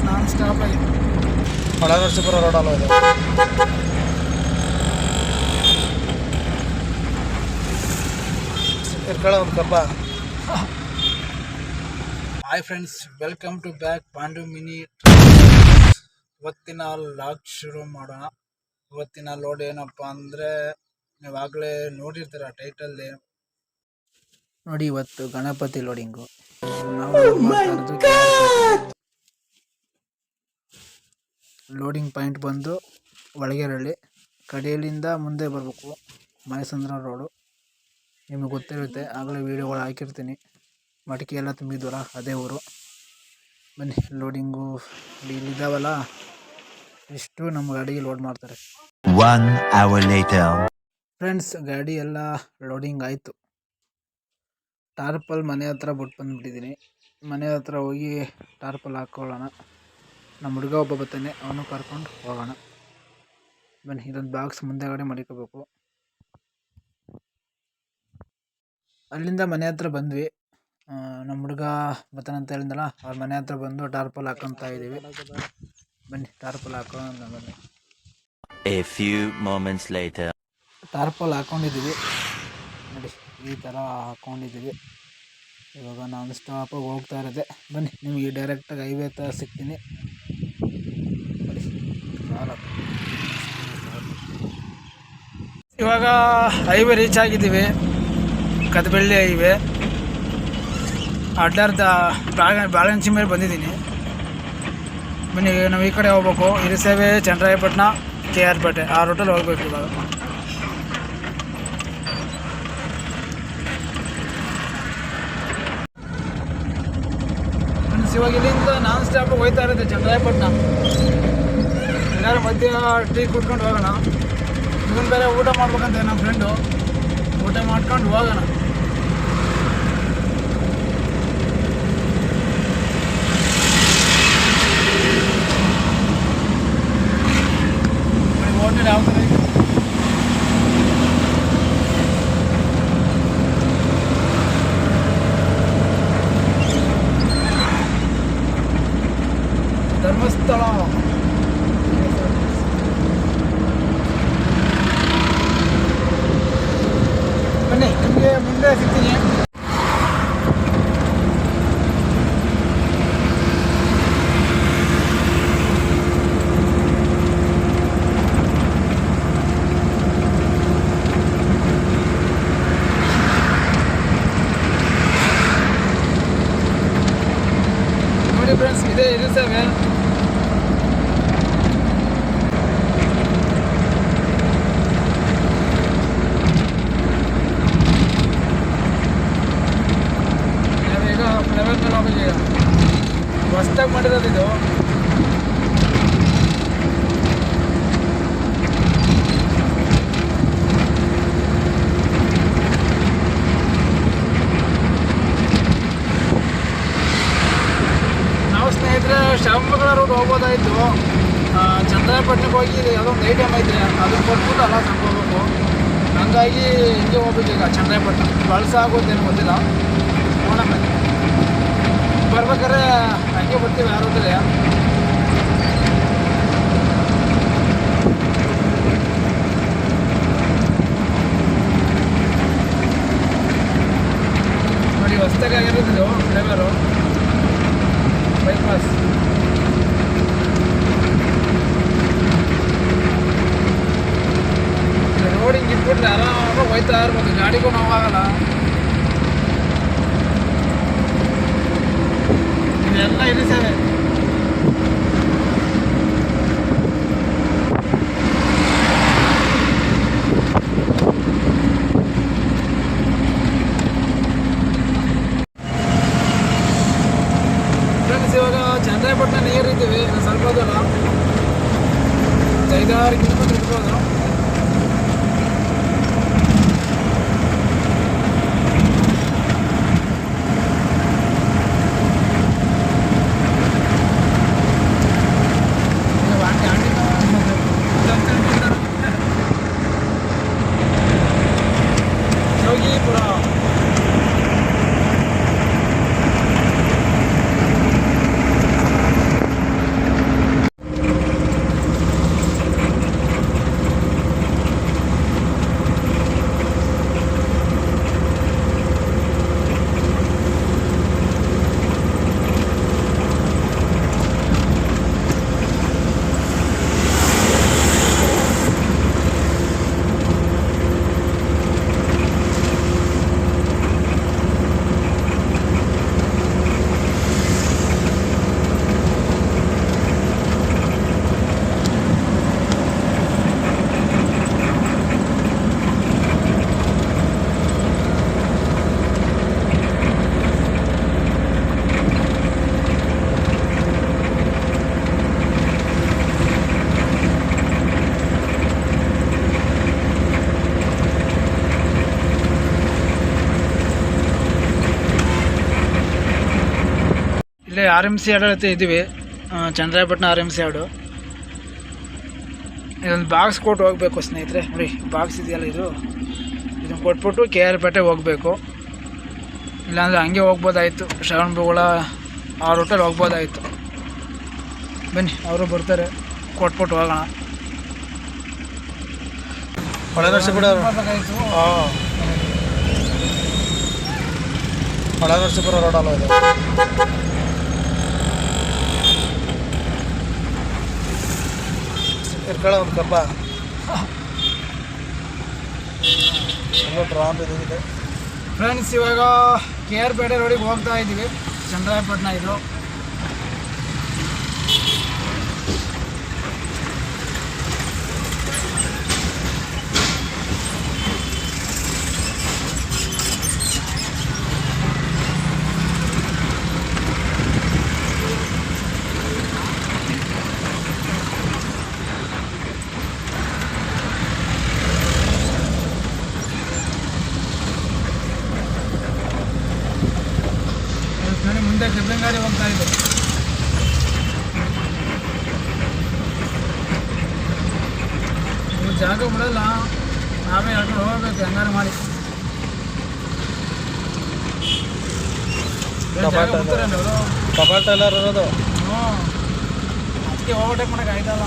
Non stop ಆಗಿ ಹೊಳಗರ್ಸಿಪುರ ರೋಡಲ್ಲ ಇದೆ. ಇರ್ಕಳ ಒಂದು ಕಬ್ಬ. Hi friends, welcome to back Pandu mini. ಇವತ್ತಿನ ಲಾಗ್ ಶುರು ಮಾಡೋಣ. ಇವತ್ತಿನ ಲೋಡ್ ಏನಪ್ಪ ಅಂದರೆ, ನೀವಾಗಲೇ ನೋಡಿರ್ತೀರ ಟೈಟಲ್ಲಿ ನೋಡಿ. ಇವತ್ತು ಗಣಪತಿ ಲೋಡಿಂಗು. ಲೋಡಿಂಗ್ ಪಾಯಿಂಟ್ ಬಂದು ಒಳಗೆರಳ್ಳಿ, ಕಡೆಯಲ್ಲಿಂದ ಮುಂದೆ ಬರಬೇಕು ಮೈಸಂದ್ರ ರೋಡು. ನಿಮಗೆ ಗೊತ್ತಿರುತ್ತೆ, ಆಗಲೇ ವೀಡಿಯೋಗಳು ಹಾಕಿರ್ತೀನಿ. ಮಡಿಕೆ ಎಲ್ಲ ತುಂಬಿದ್ವಲ್ಲ, ಅದೇ ಊರು. ಬನ್ನಿ, ಲೋಡಿಂಗು ಇಲ್ಲಿದ್ದಾವಲ್ಲ, ಇಷ್ಟು ನಮ್ಮ ಗಾಡಿಗೆ ಲೋಡ್ ಮಾಡ್ತಾರೆ. 1 hour later. ಫ್ರೆಂಡ್ಸ್, ಗಾಡಿ ಎಲ್ಲ ಲೋಡಿಂಗ್ ಆಯಿತು. ಟಾರ್ಪಲ್ ಮನೆ ಹತ್ರ ಬಿಟ್ಟು ಬಂದುಬಿಟ್ಟಿದ್ದೀನಿ. ಮನೆ ಹತ್ರ ಹೋಗಿ ಟಾರ್ಪಲ್ ಹಾಕ್ಕೊಳ್ಳೋಣ. ನಮ್ಮ ಹುಡುಗ ಒಬ್ಬ ಬರ್ತಾನೆ, ಅವನು ಕರ್ಕೊಂಡು ಹೋಗೋಣ. ಬನ್ನಿ, ಇದೊಂದು ಬಾಕ್ಸ್ ಮುಂದೆಗಡೆ ಮಡಿಕೋಬೇಕು. ಅಲ್ಲಿಂದ ಮನೆ ಹತ್ರ ಬಂದ್ವಿ. ನಮ್ಮ ಹುಡುಗ ಬರ್ತಾನಂತ ಹೇಳಿದ್ನಲ್ಲ, ಅವ್ರ ಮನೆ ಹತ್ರ ಬಂದು ಟಾರ್ಪಲ್ ಹಾಕೊತಾ ಇದ್ದೀವಿ. ಬನ್ನಿ, ಟಾರ್ಪಲ್ ಹಾಕೋಣ. ಬನ್ನಿ. A few moments later. ಟಾರ್ಪಲ್ ಹಾಕ್ಕೊಂಡಿದ್ದೀವಿ ನೋಡಿ, ಈ ಥರ ಹಾಕ್ಕೊಂಡಿದ್ದೀವಿ. ಇವಾಗ ನಾನು ಸ್ಟಾಪಾಗಿ ಹೋಗ್ತಾ ಇರೋದೆ. ಬನ್ನಿ, ನಿಮಗೆ ಡೈರೆಕ್ಟಾಗಿ ಹೈವೇ ಹತ್ರ ಸಿಗ್ತೀನಿ. ಇವಾಗ ಹೈವೇ ರೀಚ್ ಆಗಿದ್ದೀವಿ, ಕದಬಳ್ಳಿ ಹೈವೇ. ಅಡ್ಡಾರ್ದ ಬಾಳೆಹಂಚಿ ಮೇಲೆ ಬಂದಿದ್ದೀನಿ. ಬನ್ನಿ, ನಾವು ಈ ಕಡೆ ಹೋಗ್ಬೇಕು. ಹಿರಿಸೇವೆ, ಚನ್ನರಾಯಪಟ್ಟಣ, KR ಪೇಟೆ, ಆ ರೂಟಲ್ಲಿ ಹೋಗ್ಬೇಕು ಇವಾಗ. ಇವಾಗ ಇಲ್ಲಿಂದ ನಾನ್ ಸ್ಟಾಪ್ ಹೋಗ್ತಾ ಇರುತ್ತೆ ಚನ್ನರಾಯಪಟ್ಟಣ. ಎಲ್ಲರೂ ಮಧ್ಯ ಟೀ ಕುಟ್ಕೊಂಡು ಹೋಗೋಣ. ಇವನು ಬೇರೆ ಊಟ ಮಾಡ್ಬೇಕಂತ ನಮ್ಮ ಫ್ರೆಂಡು. ಊಟ ಮಾಡ್ಕೊಂಡು ಹೋಗೋಣ. ಹೋಟೆಲ್ ಯಾವ ಥರ ಧರ್ಮಸ್ಥಳ. ಬನ್ನಿ, ನಿಮಗೆ ಮುಂದೆ ಸಿಗ್ತೀನಿ. ನೋಡಿ ಫ್ರೆಂಡ್ಸ್, ಇದೇ ಹಿರಿಸೇವೆ. ಹೊಸ್ದಾಗಿ ಮಾಡಿರೋದು ಇದು. ನಾವು ಸ್ನೇಹಿತರೆ ಶ್ರವಣಬೆಳಗೊಳ ರೂಟ್ ಹೋಗ್ಬೋದಾಯಿತು. ಚನ್ನರಾಯಪಟ್ಟಣಕ್ಕೆ ಹೋಗಿ ಯಾವುದೋ ಒಂದು ಐಟಮ್ ಐತೆ, ಅದನ್ನು ಕೊಟ್ಬಿಟ್ಟು ಅಲ್ಲ ಹೋಗ್ಬೇಕು. ಹಂಗಾಗಿ ಹಿಂಗೆ ಹೋಗ್ಬೇಕು ಈಗ ಚನ್ನರಾಯಪಟ್ಟಣ. ಬಳಸ ಆಗೋದೇನು ಗೊತ್ತಿಲ್ಲ, ನೋಡೋಣ. ಬರ್ಬೇಕಾದ್ರೆ ಹಂಗೆ ಬರ್ತೀವಿ ಯಾರೋದ್ರೆ. ನೋಡಿ, ಹೊಸ್ದಾಗಿ ಆಗಿರೋದು ಡ್ರೈವರು. ಬೈಪಾಸ್ ರೋಡಿಂಗ್ ಇಟ್ಬಿಟ್ರೆ ಆರಾಮಾಗಿ ಹೋಯ್ತಾ ಇರ್ಬೋದು, ಗಾಡಿಗೂ ನೋವಾಗಲ್ಲ. ಎಲ್ಲ ಹಿರಿಸೇವೆ. ಫ್ರೆಂಡ್ಸ್, ಇವಾಗ ಚನ್ನರಾಯಪಟ್ಟಣ ನಿಯರ್ ಇದ್ದೀವಿ. ಸ್ವಲ್ಪ ದೂರ, 5-6 ಕಿಲೋಮೀಟರ್ ಇರ್ಬೋದು. RMC ಹತ್ರ ಇದ್ದೀವಿ, ಚಂದ್ರಾಯಪಟ್ಟಣ RMC ಹಾಡು. ಇದೊಂದು ಬಾಕ್ಸ್ ಕೊಟ್ಟು ಹೋಗಬೇಕು ಸ್ನೇಹಿತರೆ. ನೋಡಿ ಬಾಕ್ಸ್ ಇದೆಯಲ್ಲ, ಇದನ್ನು ಕೊಟ್ಬಿಟ್ಟು KR ಪೇಟೆ ಹೋಗಬೇಕು. ಇಲ್ಲಾಂದರೆ ಹಂಗೆ ಹೋಗ್ಬೋದಾಯಿತು, ಶ್ರವಣಬೆಳಗೊಳ ಆ ರೂಟಲ್ಲಿ ಹೋಗ್ಬೋದಾಯಿತು. ಬನ್ನಿ, ಅವರು ಬರ್ತಾರೆ, ಕೊಟ್ಬಿಟ್ಟು ಹೋಗೋಣ. ಹೊಳೆನರಸೀಪುರ ಹೊಳೆನರಸೀಪುರ ರೋಡ್ ಅಲ್ಲ ಇದು. ಇರ್ಕಳ ಒಂದು ಕಬ್ಬ ಡ್ರಾಮ್ ಇದೆ. ಫ್ರೆಂಡ್ಸ್, ಇವಾಗ KR ಪೇಟೆ ರೋಡಿಗೆ ಹೋಗ್ತಾ ಇದ್ದೀವಿ. ಚಂದ್ರಾಯಪಟ್ಟಣ ಇದು. ಮುಂದೆ ಕಬ್ಬಿನ ಗಾಡಿ ಹೋಗ್ತಾ ಇದೆ. ಜಾಗ ಬಿಡಲ್ಲ, ನಾವೇ ಹೇಳ್ಕೊಂಡು ಹೋಗ್ಬೇಕು ಹೆಂಗಾರು ಮಾಡಿ. ಕಪಾಟ ಎಲ್ಲ ಇರೋದು. ಅದಕ್ಕೆ ಓವರ್ಟೇಕ್ ಮಾಡೋಕೆ ಆಯ್ತಲ್ಲ.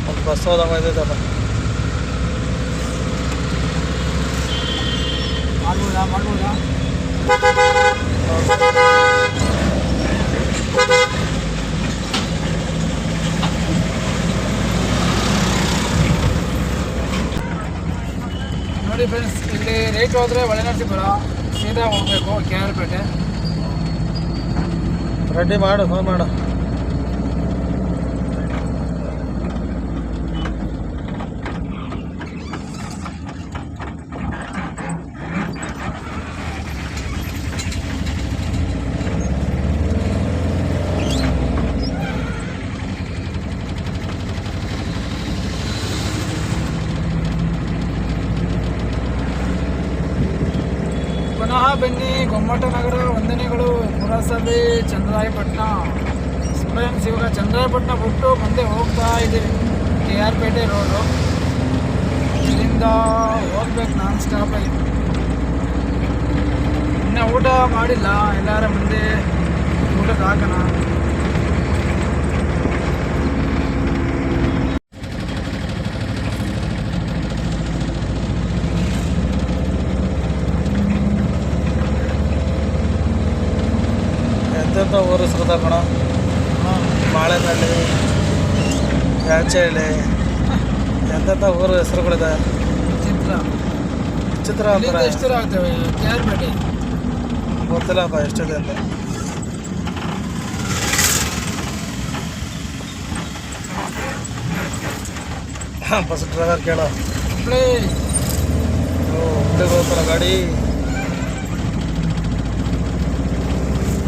ಒಂದು ಬಸ್ ಹೋದಂಗೆ ಐತೈತಪ್ಪ. ಮಾಡ್ಬೋದಾ ನೋಡಿ ಫ್ರೆಂಡ್ಸ್, ಇಲ್ಲಿ ರೈಟ್ ಹೋದರೆ ಹೊಳೆನರಸೀಪುರ, ಸೀದಾ ಹೋಗಬೇಕು KR ಪೇಟೆ. ರೆಡಿ ಮಾಡು, ಫೋನ್ ಮಾಡು. ಪುನಃ ಬನ್ನಿ, ಗೊಮ್ಮಟ ನಗರ ವಂದನೆಗಳು, ಪುರಸಭೆ ಚಂದ್ರಾಯಪಟ್ಟಣ. ಫ್ರೆಂಡ್ಸ್, ಇವಾಗ ಚಂದ್ರಾಯಪಟ್ಟಣ ಬಿಟ್ಟು ಮುಂದೆ ಹೋಗ್ತಾ ಇದ್ದೀವಿ. KR ಪೇಟೆ ರೋಡು. ಇಲ್ಲಿಂದ ಹೋಗ್ಬೇಕು ನಾನ್ ಸ್ಟಾಪ್ ಆಗಿ. ಇನ್ನೂ ಊಟ ಮಾಡಿಲ್ಲ, ಎಲ್ಲರ ಮುಂದೆ ಊಟಕ್ಕೆ ಹಾಕೋಣ. ಎಂತೆಂಥ ಊರು ಹೆಸರು ಕಣ. ಮಾಳೆನಹಳ್ಳಿ, ಯಾಚಹಳ್ಳಿ, ಎಂತೆಂಥ ಊರು ಹೆಸರುಗಳಿದೆ. ಚಿತ್ರ ಅಂತಾರೆ. ಎಷ್ಟು ದೂರ ಆಗ್ತವೆ KR ಪೇಟೆ? ಗೊತ್ತಿಲ್ಲಪ್ಪ ಎಷ್ಟಿದೆ ಅಂತ. ಬಸ್ ಡ್ರೈವರ್ ಕೇಳೋ. ಹುಬ್ಳಿಗೆ ಹೋಗ್ತಾರ ಗಾಡಿ.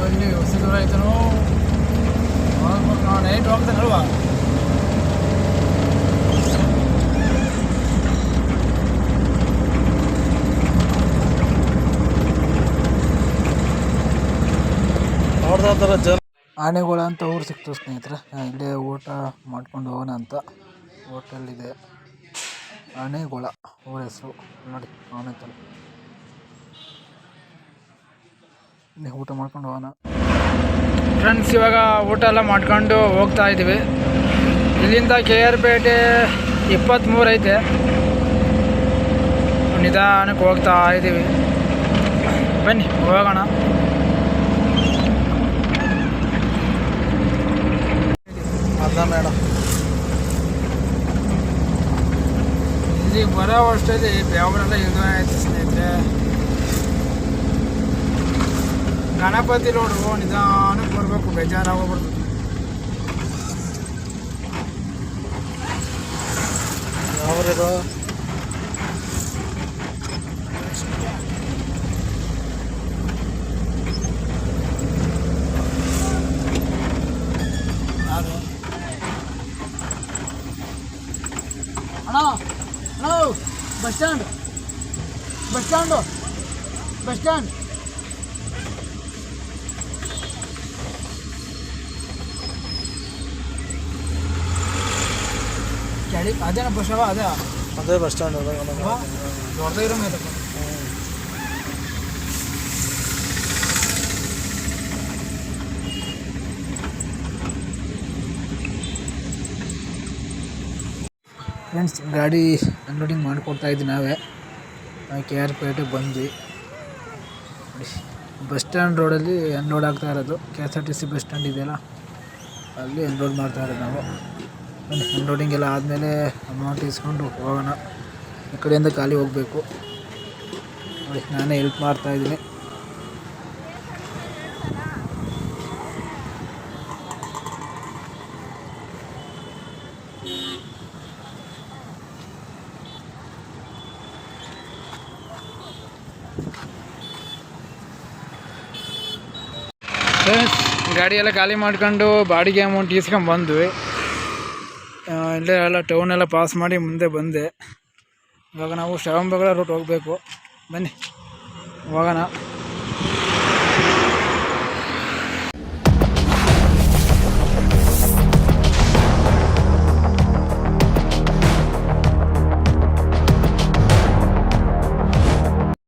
ಅಲ್ಲಿ ಹೊಸ ದೂರ ಆಯ್ತನೋ. ನೈಟ್ ಹೋಗ್ತಾನಲ್ವಾ? ನೋಡ್ದ ಜನ. ಆನೆಗೋಳ ಅಂತ ಊರು ಸಿಕ್ತು ಸ್ನೇಹಿತರೆ. ಇಲ್ಲೇ ಊಟ ಮಾಡ್ಕೊಂಡು ಹೋಗೋಣ ಅಂತ ಹೋಟೆಲ್ ಇದೆ. ಆನೆಗೋಳ ಊರ ಹೆಸರು ನೋಡಿ, ಆನೆತಲ್. ಊಟ ಮಾಡ್ಕೊಂಡು ಹೋಗೋಣ ಫ್ರೆಂಡ್ಸ್. ಇವಾಗ ಊಟ ಎಲ್ಲ ಮಾಡ್ಕೊಂಡು ಹೋಗ್ತಾ ಇದ್ದೀವಿ. ಇಲ್ಲಿಂದ KR ಪೇಟೆ 23 ಐತೆ. ನಿಧಾನಕ್ಕೆ ಹೋಗ್ತಾ ಇದ್ದೀವಿ. ಬನ್ನಿ ಹೋಗೋಣ. ಅಲ್ಲ ಮೇಡಮ್, ಇಲ್ಲಿ ಬರೋ ಅಷ್ಟರಲ್ಲಿ ಬೆವರೆಲ್ಲ ಇದು ಆಯ್ತು ಸ್ನೇಹಿತರೆ. ಗಣಪತಿ ರೋಡು ನಿಧಾನಕ್ಕೆ ಬರಬೇಕು, ಬೇಜಾರಾಗೋಗ್ಬಾರ್ದು. ಯಾವ್ದು ಅಣ್ಣ ಅಣ್ಣ, bus stand bus stand bus stand. ಗಾಡಿ ಅದೇನ ಬಸ್ ಅವ ಅದೇ ಅದೇ ಬಸ್ ಸ್ಟ್ಯಾಂಡ್ ದೊಡ್ಡದಿರೋ ಮೇಲೆ ಫ್ರೆಂಡ್ಸ್ ಗಾಡಿ ಅನ್ಲೋಡಿಂಗ್ ಮಾಡಿಕೊಡ್ತಾ ಇದ್ವಿ ನಾವೇ ಕೆ ಆರ್ ಪೇಟೆಗೆ ಬಂದ್ವಿ ಬಸ್ ಸ್ಟ್ಯಾಂಡ್ ರೋಡಲ್ಲಿ ಅನ್ಲೋಡ್ ಆಗ್ತಾ ಇರೋದು KSRTC ಬಸ್ ಸ್ಟ್ಯಾಂಡ್ ಇದೆಯಲ್ಲ ಅಲ್ಲಿ ಅನ್ಲೋಡ್ ಮಾಡ್ತಾ ಇರೋದು ನಾವು ಬನ್ನಿ ಅನ್ಲೋಡಿಂಗ್ ಎಲ್ಲ ಆದಮೇಲೆ ಅಮೌಂಟ್ ಇಸ್ಕೊಂಡು ಹೋಗೋಣ ಈ ಕಡೆಯಿಂದ ಖಾಲಿ ಹೋಗಬೇಕು ನೋಡಿ ನಾನೇ ಹೆಲ್ಪ್ ಮಾಡ್ತಾಯಿದ್ದೀನಿ ಗಾಡಿ ಎಲ್ಲ ಖಾಲಿ ಮಾಡ್ಕೊಂಡು ಬಾಡಿಗೆ ಅಮೌಂಟ್ ಇಸ್ಕೊಂಡು ಬಂದ್ವಿ ಇಲ್ಲೇ ಎಲ್ಲ ಟೌನೆಲ್ಲ ಪಾಸ್ ಮಾಡಿ ಮುಂದೆ ಬಂದೆ ಇವಾಗ ನಾವು ಶ್ರವಣಬೆಳಗೊಳ ರೂಟ್ ಹೋಗಬೇಕು ಬನ್ನಿ ಹೋಗೋಣ